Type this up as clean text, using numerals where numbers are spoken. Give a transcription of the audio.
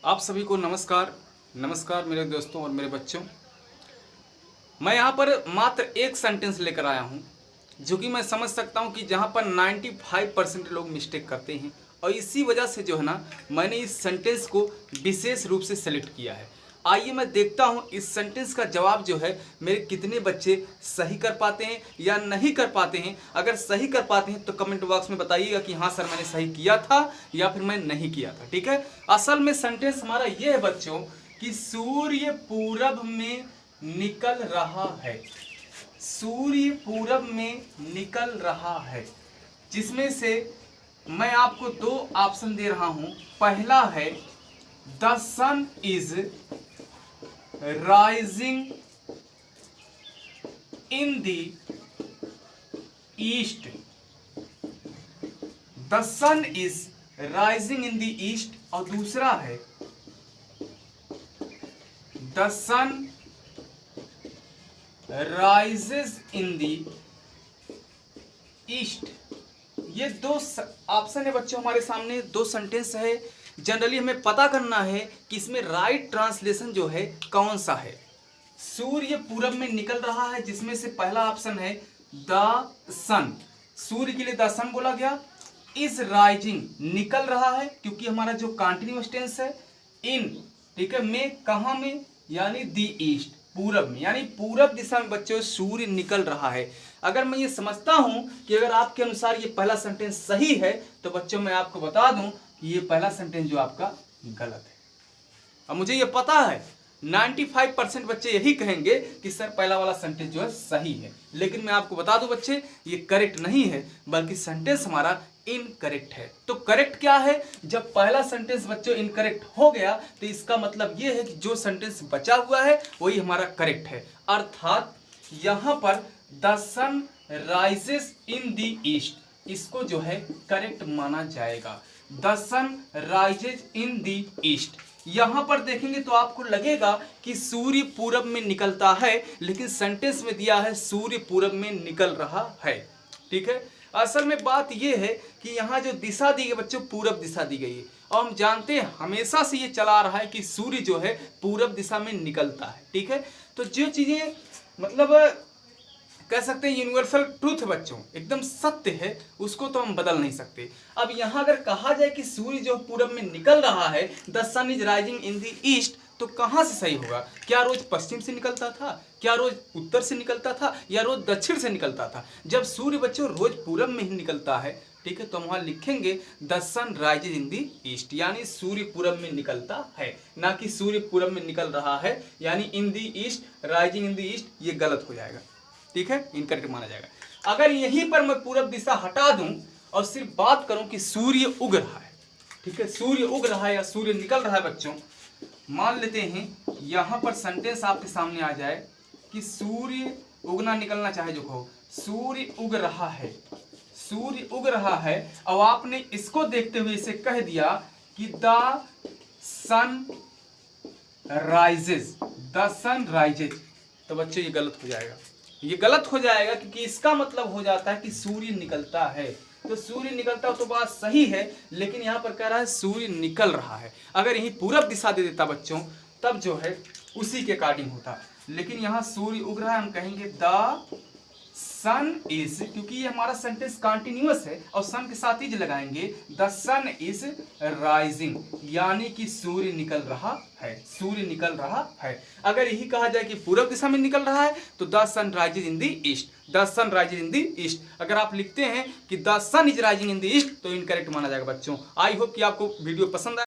आप सभी को नमस्कार। नमस्कार मेरे दोस्तों और मेरे बच्चों। मैं यहाँ पर मात्र एक सेंटेंस लेकर आया हूँ जो कि मैं समझ सकता हूँ कि जहाँ पर 95% लोग मिस्टेक करते हैं, और इसी वजह से जो है ना मैंने इस सेंटेंस को विशेष रूप से सेलेक्ट किया है। आइए मैं देखता हूँ इस सेंटेंस का जवाब जो है मेरे कितने बच्चे सही कर पाते हैं या नहीं कर पाते हैं। अगर सही कर पाते हैं तो कमेंट बॉक्स में बताइएगा कि हाँ सर मैंने सही किया था या फिर मैं नहीं किया था। ठीक है, असल में सेंटेंस हमारा ये है बच्चों कि सूर्य पूरब में निकल रहा है। सूर्य पूरब में निकल रहा है, जिसमें से मैं आपको दो ऑप्शन दे रहा हूं। पहला है the sun is rising in the east. The sun is rising in the east. और दूसरा है the sun rises in the east. ये दो ऑप्शन है बच्चों हमारे सामने, दो सेंटेंस है। जनरली हमें पता करना है कि इसमें राइट ट्रांसलेशन जो है कौन सा है। सूर्य पूरब में निकल रहा है, जिसमें से पहला ऑप्शन है द सन। सूर्य के लिए द सन बोला गया। इज राइजिंग निकल रहा है क्योंकि हमारा जो कंटिन्यूअस टेंस है। इन, ठीक है, में कहां में, यानी द ईस्ट, पूरब में, यानी पूरब दिशा में बच्चों सूर्य निकल रहा है। अगर मैं ये समझता हूं कि अगर आपके अनुसार ये पहला सेंटेंस सही है तो बच्चों मैं आपको बता दूं कि ये पहला सेंटेंस जो आपका गलत है। अब मुझे ये पता है 95% बच्चे यही कहेंगे कि सर पहला वाला सेंटेंस जो है सही है, लेकिन मैं आपको बता दूं बच्चे ये करेक्ट नहीं है, बल्कि सेंटेंस हमारा इनकरेक्ट है। तो करेक्ट क्या है? जब पहला सेंटेंस बच्चों इनकरेक्ट हो गया तो इसका मतलब यह है कि जो सेंटेंस बचा हुआ है वही हमारा करेक्ट है। अर्थात यहां पर the sun rises in the east, इसको जो है करेक्ट माना जाएगा। The sun rises in the east. यहां पर देखेंगे तो आपको लगेगा कि सूर्य पूरब में निकलता है, लेकिन सेंटेंस में दिया है सूर्य पूरब में निकल रहा है। ठीक है, असल में बात यह है कि यहाँ जो दिशा दी गई बच्चों पूरब दिशा दी गई है, और हम जानते हैं हमेशा से ये चला रहा है कि सूर्य जो है पूरब दिशा में निकलता है। ठीक है, तो जो चीजें मतलब कह सकते हैं यूनिवर्सल ट्रूथ है बच्चों, एकदम सत्य है, उसको तो हम बदल नहीं सकते। अब यहाँ अगर कहा जाए कि सूर्य जो पूरब में निकल रहा है, the sun is rising in the east, तो कहाँ से सही होगा? क्या रोज पश्चिम से निकलता था, क्या रोज उत्तर से निकलता था, या रोज दक्षिण से निकलता था? जब सूर्य बच्चों रोज पूरब में ही निकलता है, ठीक है, तो हम वहां लिखेंगे the sun rises in the east, यानी सूर्य पूरब में निकलता है, ना कि सूर्य पूरब में निकल रहा है, यानी इन the east, rising in the east, ये गलत हो जाएगा। ठीक है, इनकरेक्ट माना जाएगा। अगर यहीं पर मैं पूरब दिशा हटा दूं और सिर्फ बात करूं कि सूर्य उग रहा है, ठीक है, सूर्य उग रहा है या सूर्य निकल रहा है बच्चों, मान लेते हैं यहां पर सेंटेंस आपके सामने आ जाए कि सूर्य उगना निकलना चाहे जो कहो, सूर्य उग रहा है, सूर्य उग रहा है, और आपने इसको देखते हुए इसे कह दिया कि the sun rises, the sun rises, तो बच्चों ये गलत हो जाएगा। ये गलत हो जाएगा क्योंकि इसका मतलब हो जाता है कि सूर्य निकलता है, तो सूर्य निकलता हो तो बात सही है, लेकिन यहाँ पर कह रहा है सूर्य निकल रहा है। अगर यही पूरब दिशा दे देता बच्चों तब जो है उसी के अकॉर्डिंग होता, लेकिन यहाँ सूर्य उग रहा है, हम कहेंगे द सन इज, क्योंकि ये हमारा सेंटेंस कंटिन्यूअस है और सन के साथ इज लगाएंगे, द सन इज राइजिंग, यानी कि सूर्य निकल रहा है, सूर्य निकल रहा है। अगर यही कहा जाए कि पूरब दिशा में निकल रहा है तो the sun rises in the east, the sun rises in the east. अगर आप लिखते हैं कि the sun is rising in the east तो इनकरेक्ट माना जाएगा बच्चों। आई होप कि आपको वीडियो पसंद आए।